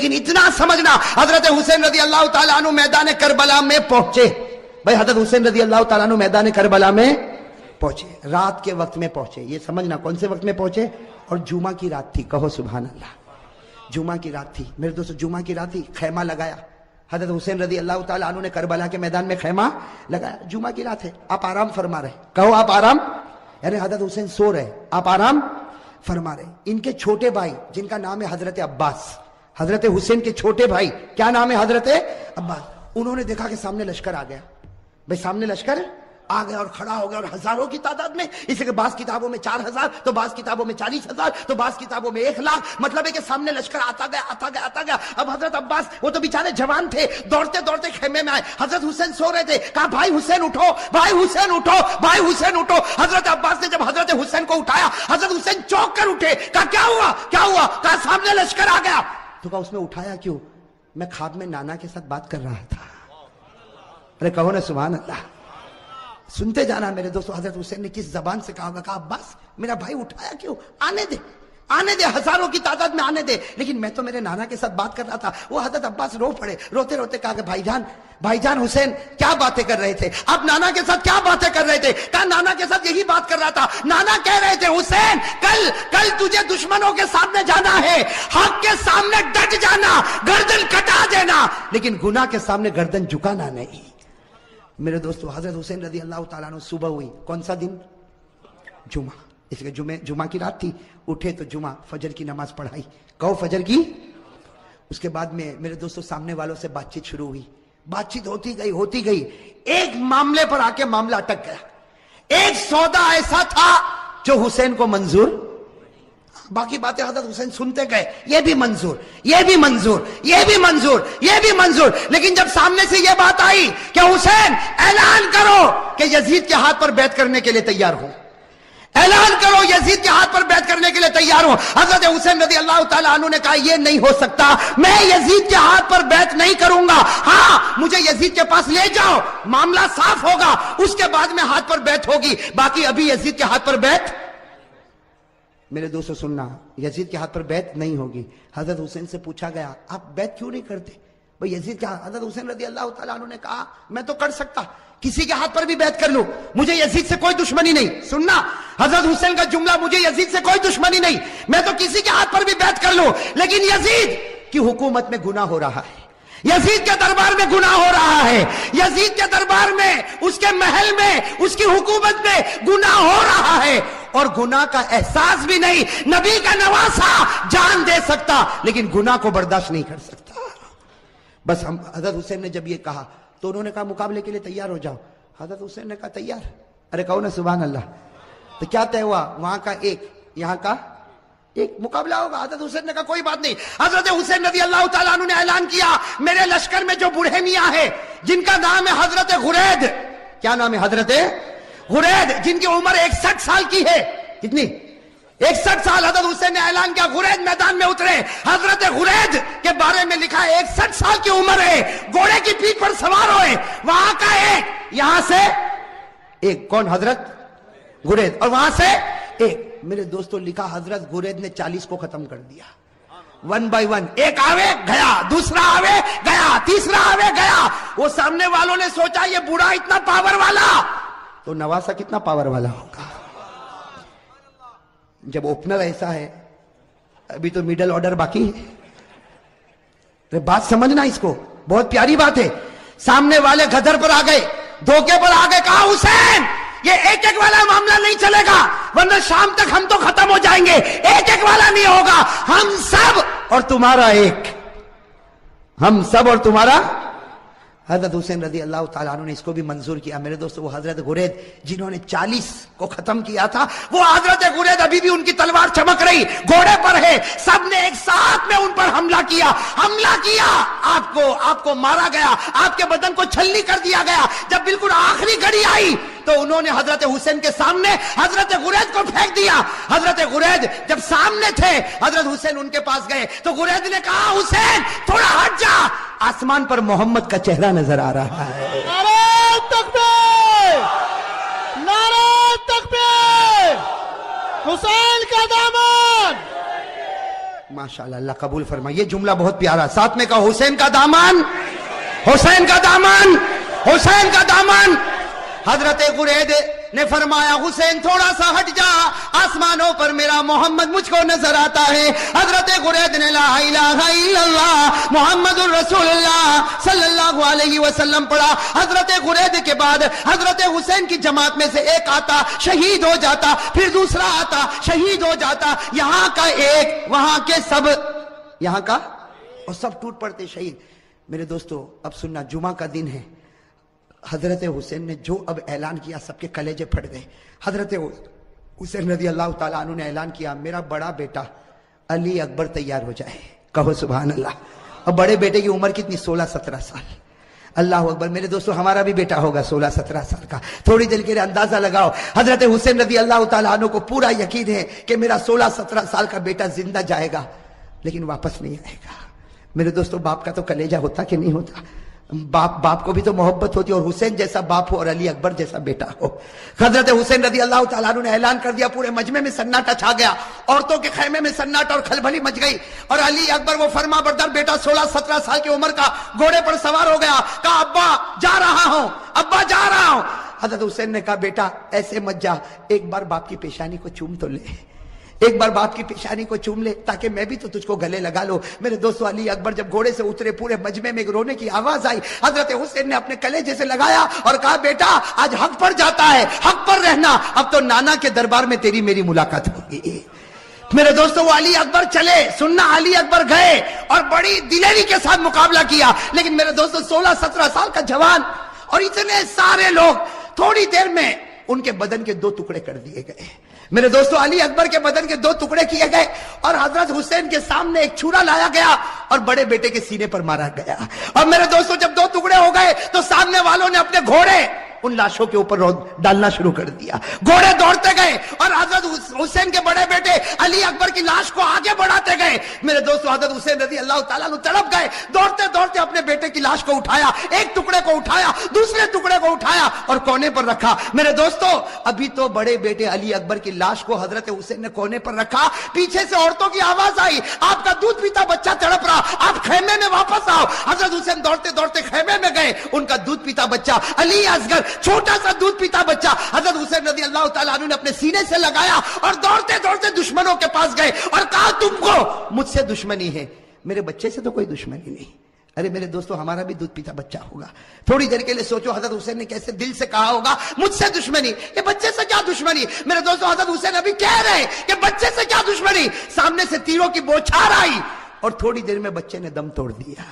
لیکن اتنا سمجھنا حضرت حسین رضی اللہ تعالیٰ عنہ میدان کربلا میں پہنچے. بھائی حضرت حسین رضی اللہ تعالیٰ عنہ میدان کربلا میں پہنچے, رات کے وقت میں پہنچے. یہ سمجھنا کون سے وقت میں پہنچے, اور جمعہ کی رات تھی. کہو سبحان اللہ. جمعہ کی رات تھی میرے دوستو, جمعہ کی رات تھی. خیمہ لگایا حضرت حسین رضی اللہ تعالیٰ عنہ نے, کربلا کے میدان میں خیمہ لگایا. جمعہ کی رات ہے, آپ آرام فرما رہے. کہو آپ آرام, یعنی حضرت حسین سو رہے, آپ آرام فرما رہے. ان کے چھوٹے بھائی جن کا نام ہے حضرت عباس, حضرت حسین کے چھوٹے بھائی, کیا نام ہے, حضرت عباس. انہوں نے دیکھا کہ سامنے لشکر آ گیا. بھائی سامنے لشکر آ گیا اور کھڑا ہو گیا, اور ہزاروں کی تعداد میں. اسی کہ بعض کتابوں میں 4000, تو بعض کتابوں میں 40000, تو بعض کتابوں میں 1 لاکھ. مطلب ہے کہ سامنے لشکر آتا گیا آتا گیا آتا گیا. اب حضرت عباس وہ تو بیچارے جوان تھے, دوڑتے دوڑتے خیمے میں آئے. حضرت حسین سو رہے تھے. کہا بھائی حسین اٹھو, بھائی حسین اٹھو, بھائی حسین اٹھو. حضرت عباس نے جب حضرت حسین کو اٹھایا, حضرت حسین چونک کر اٹھے. کہا کیا ہوا کیا ہوا, کہا سامنے لشکر آ گیا. تو کہا اس میں اٹھایا کیوں, میں خواب میں نانا کے ساتھ بات کر رہا تھا. ارے کہو نا سبحان اللہ. سنتے جانا میرے دوستو, حضرت حسین نے کس زبان سے کہا, کہا عباس میرا بھائی اٹھایا کیوں, آنے دے آنے دے, ہزاروں کی تعداد میں آنے دے, لیکن میں تو میرے نانا کے ساتھ بات کر رہا تھا. وہ حضرت عباس رو پڑے, روتے روتے کہا کہ بھائی جان حسین کیا باتیں کر رہے تھے, آپ نانا کے ساتھ کیا باتیں کر رہے تھے. کہا نانا کے ساتھ یہی بات کر رہا تھا. نانا کہہ رہے تھے حسین کل تجھے دشمنوں کے سامنے جانا ہے, حق کے سامنے ڈٹ جانا, گردن کٹا دینا, لیکن گناہ کے سامنے گردن جھکانا نہیں. میرے دوستو حضرت حسین رضی اللہ تعالیٰ عنہ صبح ہوئی, کون سا دن, جمعہ. اس کے جمعہ کی رات تھی. اٹھے تو جمعہ فجر کی نماز پڑھائی. کہو فجر کی. اس کے بعد میں میرے دوستو سامنے والوں سے بات چیت شروع ہوئی. بات چیت ہوتی گئی. ایک معاملے پر آ کے معاملہ اٹک گیا. ایک سودا ایسا تھا جو حسین کو منظور, باقی باتیں حضرت حسین سنتے گئے, یہ بھی منظور, یہ بھی منظور, یہ بھی منظور, یہ بھی منظور. لیکن جب سامنے سے یہ بات آئی کہ حسین اعلان کرو کہ یزید کے ہاتھ پر بیعت کرنے کے لیے تیار ہو, اعلان کرو یزید کے ہاتھ پر بیعت کرنے کے لیے تیار ہو. حضرت حسین رضی اللہ تعالیٰ عنہ نے کہا یہ نہیں ہو سکتا, میں یزید کے ہاتھ پر بیعت نہیں کروں گا. ہاں مجھے یزید کے پاس لے جاؤ, معاملہ صاف ہوگا, اس کے بعد میں ہاتھ پر بیعت ہوگی, باقی ابھی یزید کے ہاتھ پر بیعت. میرے دوستو سننا, یزید کے ہاتھ پر بیعت نہیں ہوگی. حضرت حسین سے پوچھا گیا آپ بیعت کیوں نہیں کرتے بھئی یزید کے ہاتھ. حضرت حسین رضی اللہ تعالیٰ عنہ نے کہا میں تو کر سکتا, کسی کے ہاتھ پر بھی بیعت کر لوں, مجھے یزید سے کوئی دشمنی نہیں. سننا حضرت حسین کا جملہ, مجھے یزید سے کوئی دشمنی نہیں, میں تو کسی کے ہاتھ پر بھی بیعت کر لوں, لیکن یزید کی حکومت میں گناہ ہو رہا ہے, یزید کے دربار میں گناہ ہو رہا ہے, یزید کے دربار میں, اس کے محل میں, اس کی حکومت میں گناہ ہو رہا ہے, اور گناہ کا احساس بھی نہیں. نبی کا نواسا جان دے سکتا لیکن گناہ کو برداشت نہیں کر سکتا. بس حضرت حسین نے جب یہ کہا تو انہوں نے کہا مقابلے کے لیے تیار ہو جاؤ. حضرت حسین نے کہا تیار. ارے کہو نا سبحان اللہ. تو کیا طے ہوا, وہاں کا ایک, یہاں کا ایک مقابلہ ہوگا. حضرت حسین نے کہا کوئی بات نہیں. حضرت حسین رضی اللہ تعالیٰ عنہ نے اعلان کیا میرے لشکر میں جو بوڑھے میاں ہیں جن کا نام ہے حضرت غرید, کیا نام ہے, حضرت غرید, جن کی عمر 61 سال کی ہے. کتنی, 61 سال. حضرت حسین نے اعلان کیا غرید میدان میں اترے. حضرت غرید کے بارے میں لکھا ہے 61 سال کی عمر ہے, گھوڑے کی پیٹھ پر سوار ہوئے, وہاں کا ایک, یہاں سے ایک, کون, حضرت غرید, اور وہاں سے ایک. میرے دوستوں لکھا حضرت غرید نے 40 کو ختم کر دیا, 1 by 1. ایک آوے گیا, دوسرا آوے گیا, تیسرا آوے گیا. وہ سامنے والوں نے سوچا یہ بوڑھا اتنا پاور والا, تو نواسا کتنا پاور والا ہوگا. جب اوپنر ایسا ہے, ابھی تو میڈل آرڈر باقی ہے. بات سمجھنا اس کو, بہت پیاری بات ہے. سامنے والے گدر پر آ گئے, دھوکے پر آ گئے. کہا حسین یہ ایک ایک والا معاملہ نہیں چلے گا, ورنہ شام تک ہم تو ختم ہو جائیں گے. ایک ایک والا نہیں ہوگا, ہم سب اور تمہارا ایک, ہم سب اور تمہارا. حضرت حسین رضی اللہ تعالیٰ عنہ نے اس کو بھی منظور کیا. میرے دوستو وہ حضرت غرید جنہوں نے 40 کو ختم کیا تھا, وہ حضرت غرید ابھی بھی ان کی تلوار چمک رہی, گھوڑے پر ہے. سب نے ایک ساتھ میں ان پر حملہ کیا, آپ کو مارا گیا, آپ کے بدن کو چھلنی کر دیا گیا. جب بالکل آخری گھڑی آئی تو انہوں نے حضرت حسین کے سامنے حضرت غرید کو پھینک دیا. حضرت غرید جب سامنے تھے, حضرت حسین ان کے پاس گئے تو غرید نے کہا حسین تھوڑا ہٹ جا, آسمان پر محمد کا چہرہ نظر آ رہا ہے. نعرہ تکبیر, نعرہ تکبیر, حسین کا دامن. ماشاءاللہ، اللہ قبول فرمائے. یہ جملہ بہت پیارا. ساتھ میں کہا حسین کا دامن، حسین کا دامن، حسین کا دامن. حضرت قرید نے فرمایا حسین تھوڑا سا ہٹ جا، آسمانوں پر میرا محمد مجھ کو نظر آتا ہے. حضرت قرید نے لا الہ الا اللہ محمد الرسول اللہ صلی اللہ علیہ وسلم پڑھا. حضرت قرید کے بعد حضرت حسین کی جماعت میں سے ایک آتا شہید ہو جاتا، پھر دوسرا آتا شہید ہو جاتا. یہاں کا ایک، وہاں کے سب، یہاں کا اور سب ٹوٹ پڑتے شہید. میرے دوستو اب سننا، جمعہ کا دن ہے. حضرت حسین نے جو اب اعلان کیا سب کے کلیجے پھٹ گئے. حضرت حسین رضی اللہ تعالیٰ عنہ نے اعلان کیا میرا بڑا بیٹا علی اکبر تیار ہو جائے. کہو سبحان اللہ. اب بڑے بیٹے کی عمر کتنی؟ 16-17 سال. اللہ اکبر. میرے دوستو ہمارا بھی بیٹا ہوگا 16-17 سال کا. تھوڑی دیر کے لیے اندازہ لگاؤ. حضرت حسین رضی اللہ تعالیٰ عنہ کو پورا یقین ہے کہ میرا 16-17 سال کا بیٹا زندہ جائے گا لیکن واپس نہیں آئے گا. میرے دوستو باپ کا تو کلیجہ ہوتا کہ نہیں ہوتا؟ باپ کو بھی تو محبت ہوتی ہے، اور حسین جیسا باپ ہو اور علی اکبر جیسا بیٹا ہو. حضرت حسین رضی اللہ تعالیٰ عنہ نے اعلان کر دیا. پورے مجمع میں سناٹا چھا گیا، عورتوں کے خیمے میں سناٹا اور کھلبلی مچ گئی. اور علی اکبر وہ فرما بردار بیٹا 16-17 سال کی عمر کا گھوڑے پر سوار ہو گیا. کہا ابا جا رہا ہوں، ابا جا رہا ہوں. حضرت حسین نے کہا بیٹا ایسے مت جا، ایک بار باپ کی پیشانی کو چوم تو لے، ایک بار باپ کی پیشانی کو چوم لے تاکہ میں بھی تو تجھ کو گلے لگا لو. میرے دوستو علی اکبر جب گھوڑے سے اترے پورے مجمع میں رونے کی آواز آئی. حضرت حسین نے اپنے کلیجے سے لگایا اور کہا بیٹا آج حق پر جاتا ہے، حق پر رہنا. اب تو نانا کے دربار میں تیری میری ملاقات ہوگی. میرے دوستو وہ علی اکبر چلے. سننا، علی اکبر گئے اور بڑی دلیری کے ساتھ مقابلہ کیا. لیکن میرے دوستو 16-17 سال کا جوان اور اتنے سارے لوگ، تھوڑی دیر میں ان کے بدن کے 2 ٹکڑے کر دیے گئے. میرے دوستو علی اکبر کے بدن کے 2 ٹکڑے کیے گئے اور حضرت حسین کے سامنے ایک چھرا لایا گیا اور بڑے بیٹے کے سینے پر مارا گیا. اور میرے دوستو جب 2 ٹکڑے ہو گئے تو سامنے والوں نے اپنے گھوڑے ان لاشوں کے اوپر ڈالنا شروع کر دیا. گھوڑے دوڑتے گئے اور حضرت حسین کے بڑے بیٹے علی اکبر کی لاش کو آگے بڑھاتے گئے. میرے دوستو حضرت حسین رضی اللہ تعالیٰ عنہ تڑپ گئے. دوڑتے دوڑتے اپنے بیٹے کی لاش کو اٹھایا، ایک ٹکڑے کو اٹھایا، دوسرے ٹکڑے کو اٹھایا اور کونے پر رکھا. میرے دوستو ابھی تو بڑے بیٹے علی اکبر کی لاش کو حضرت حسین نے کونے پر رکھا. پیچھے سے عورتوں کی آواز آئی آپ کا دودھ پیتا بچہ تڑپ رہا، آپ خیمے میں واپس آؤ. حضرت حسین دوڑتے دوڑتے خیمے میں گئے. ان کا دودھ پیتا بچہ علی اصغر، چھوٹا سا دودھ پیتا بچہ حضرت حسین رضی اللہ تعالیٰ عنہ نے اپنے سینے سے لگایا اور دوڑتے دوڑتے دشمنوں کے پاس گئے اور کہا تم کو مجھ سے دشمنی ہے، میرے بچے سے تو کوئی دشمنی نہیں. ارے میرے دوستو ہمارا بھی دودھ پیتا بچہ ہوگا. تھوڑی دیر کے لیے سوچو حضرت حسین نے کیسے دل سے کہا ہوگا مجھ سے دشمنی، یہ بچے سے کیا دشمنی. میرے دوستو حضرت حسین ابھی کہہ رہے کہ بچے سے کیا دشمنی. سامنے سے تیروں کی بوچھار آئی اور تھوڑی دیر میں بچے نے دم توڑ دیا.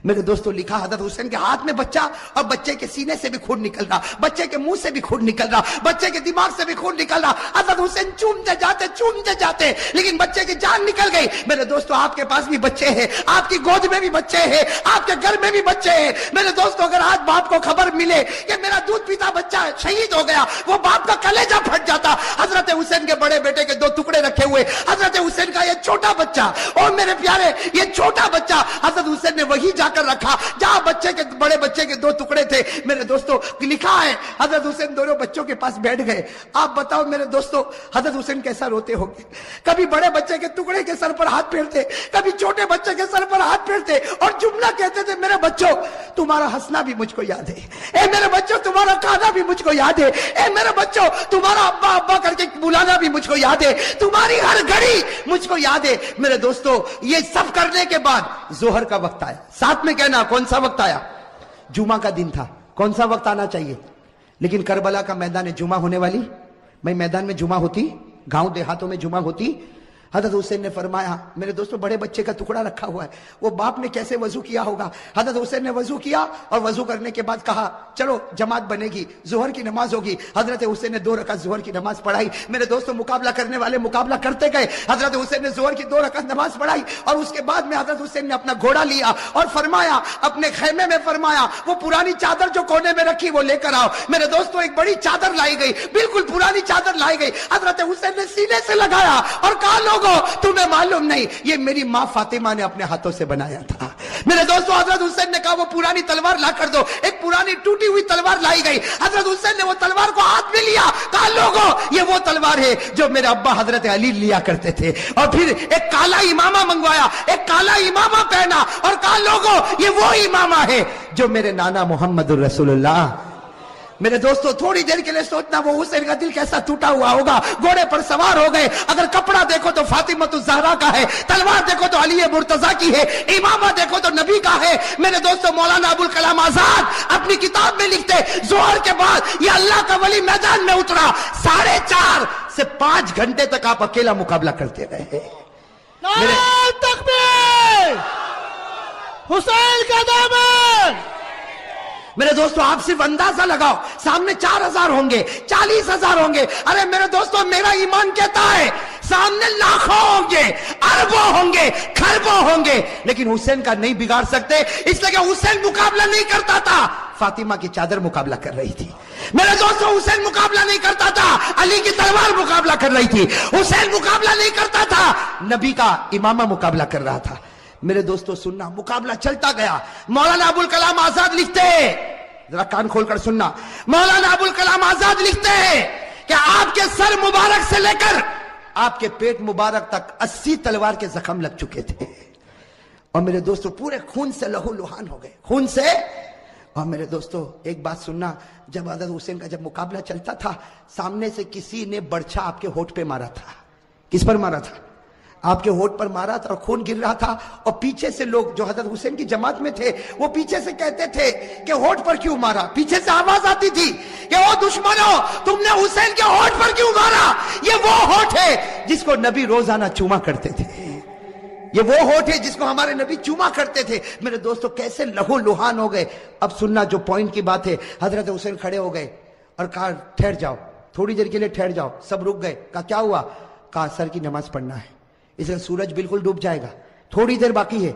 میرے دوستو لکھا حضرت حسین کے ہاتھ میں بچہ اور بچے کے سینے سے بھی خون نکل رہا، بچے کے منہ سے بھی خون نکل رہا، بچے کے دماغ سے بھی خون نکل رہا. حضرت حسین چومتے جاتے لیکن بچے کی جان نکل گئی. میرے دوستو آپ کے پاس بھی بچے ہیں، آپ کی گود میں بھی بچے ہیں، آپ کے گھر میں بھی بچے ہیں. میرے دوستو اگر آج باپ کو خبر ملے کہ میرا دودھ پیتا بچہ شہید ہو گیا، وہ باپ کا کلیجہ پھٹ جاتا. حضرت حسین کے بڑے بیٹے کے 2 ٹکڑے رکھے ہوئے، حضرت حسین کا یہ چھوٹا بچہ، اور میرے پیارے یہ چھوٹا بچہ حضرت حسین نے وہی جا کر رکھا جہاں بچے کے بڑے بچے کے 2 ٹکڑے تھے. میرے دوستو لکھا ہے حضرت حسین دونوں بچوں کے پاس بیٹھ گئے. آپ بتاؤ میرے دوستو حضرت حسین کیسا روتے ہوں گے. کبھی بڑے بچے کے ٹکڑے کے سر پر ہاتھ پھیرتے، کبھی چھوٹے بچے کے سر پر ہاتھ پھیرتے اور جملہ کہتے تھے میرے بچوں تمہارا ہنسنا بھی مجھ کو یاد ہے، اے میرے بچوں تمہارا کھانا بھی مجھ کو یاد ہے، اے میرے بچوں تمہارا ابا ابا کر کے بلانا بھی مجھ کو یاد ہے، تمہاری ہر گھڑی مجھ کو یاد ہے. میرے دوستو یہ سب کرنے کے بعد ظہر کا وقت آیا. ساتھ میں کہنا کون سا وقت آیا؟ جمعہ کا دن تھا. کون سا وقت آنا چاہیے؟ لیکن کربلا کا میدان جمعہ ہونے والی، میں میدان میں جمعہ ہوتی، گاؤں دیہاتوں میں جمعہ ہوتی. حضرت حسین نے فرمایا میرے دوستو بڑے بچے کا ٹکڑا رکھا ہوا ہے، وہ باپ نے کیسے وضو کیا ہوگا. حضرت حسین نے وضو کیا اور وضو کرنے کے بعد کہا چلو جماعت بنے گی، ظہر کی نماز ہوگی. حضرت حسین نے 2 رکعت ظہر کی نماز پڑھائی. میرے دوستو مقابلہ کرنے والے مقابلہ کرتے گئے. حضرت حسین نے ظہر کی 2 رکعت نماز پڑھائی اور اس کے بعد میں حضرت حسین نے اپنا گھوڑا لیا اور فرمایا اپنے خیمے میں فرمایا وہ پرانی چادر جو کونے میں رکھی وہ لے کر آؤ. میرے دوستو ایک بڑی چادر لائی گئی، بالکل پرانی چادر لائی گئی. حضرت حسین نے سینے سے لگایا اور کہا لوگوں تمہیں معلوم نہیں یہ میری ماں فاطمہ نے اپنے ہاتھوں سے بنایا تھا. میرے دوستو حضرت حسین نے کہا وہ پرانی تلوار لا کر دو. ایک پرانی ٹوٹی ہوئی تلوار لائی گئی. حضرت حسین نے وہ تلوار کو ہاتھ میں لیا, کہا لوگوں یہ وہ تلوار ہے جو میرے ابا حضرت علی لیا کرتے تھے. اور پھر ایک کالا امامہ منگوایا, ایک کالا امامہ پہنا اور کہا لوگوں یہ وہ امامہ ہے جو میرے نانا محمد الرسول اللہ. میرے دوستو تھوڑی دیر کے لیے سوچنا وہ حسین کا دل کیسا ٹوٹا ہوا ہوگا. گھوڑے پر سوار ہو گئے, اگر کپڑا دیکھو تو فاطمہ الزہرا کا ہے, تلوار دیکھو تو علی مرتضیٰ کی ہے, امامہ دیکھو تو نبی کا ہے. میرے دوستو مولانا ابوالکلام آزاد اپنی کتاب میں لکھتے ظہر کے بعد یہ اللہ کا ولی میدان میں اترا, 4.5 سے 5 گھنٹے تک آپ اکیلا مقابلہ کرتے رہے. نعرہ تکبیر, حسین کا دامن. میرے دوستو آپ صرف اندازہ لگاؤ, سامنے 4,000 ہوں گے, 40,000 ہوں گے. ارے میرے دوستو میرا ایمان کہتا ہے سامنے لاکھوں ہوں گے, اربوں ہوں گے, کھربوں ہوں گے, لیکن حسین کا نہیں بگاڑ سکتے, اس لیے کہ حسین مقابلہ نہیں کرتا تھا, فاطمہ کی چادر مقابلہ کر رہی تھی. میرے دوستو حسین مقابلہ نہیں کرتا تھا, علی کی تلوار مقابلہ کر رہی تھی. حسین مقابلہ نہیں کرتا تھا, نبی کا امامہ مقابلہ کر رہا تھا. میرے دوستو سننا, مقابلہ چلتا گیا. مولانا ابوالکلام آزاد لکھتے ہیں, ذرا کان کھول کر سننا, مولانا ابوالکلام آزاد لکھتے ہیں کہ آپ کے سر مبارک سے لے کر آپ کے پیٹ مبارک تک 80 تلوار کے زخم لگ چکے تھے. اور میرے دوستو پورے خون سے لہو لہان ہو گئے, خون سے. اور میرے دوستو ایک بات سننا, جب حضرت حسین کا جب مقابلہ چلتا تھا, سامنے سے کسی نے برچھا آپ کے ہونٹ پہ مارا تھا. کس پر مارا تھا؟ آپ کے ہونٹ پر مارا تھا اور خون گر رہا تھا. اور پیچھے سے لوگ جو حضرت حسین کی جماعت میں تھے وہ پیچھے سے کہتے تھے کہ ہونٹ پر کیوں مارا. پیچھے سے آواز آتی تھی کہ او دشمنوں تم نے حسین کے ہونٹ پر کیوں مارا, یہ وہ ہونٹ ہے جس کو نبی روزانہ چوما کرتے تھے, یہ وہ ہونٹ ہے جس کو ہمارے نبی چوما کرتے تھے. میرے دوستو کیسے لہو لہان ہو گئے. اب سننا جو پوائنٹ کی بات ہے, حضرت حسین کھڑے ہو گئے اور کہا ٹھہر جاؤ, تھوڑی دیر کے لیے ٹھہر جاؤ. سب رک گئے. کہا کیا ہوا؟ کہا عصر کی نماز پڑھنا ہے, اس لیے سورج بالکل ڈوب جائے گا, تھوڑی دیر باقی ہے.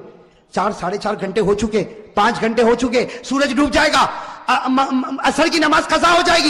4-4.5 گھنٹے ہو چکے, 5 گھنٹے ہو چکے, سورج ڈوب جائے گا, عصر کی نماز قضا ہو جائے گی.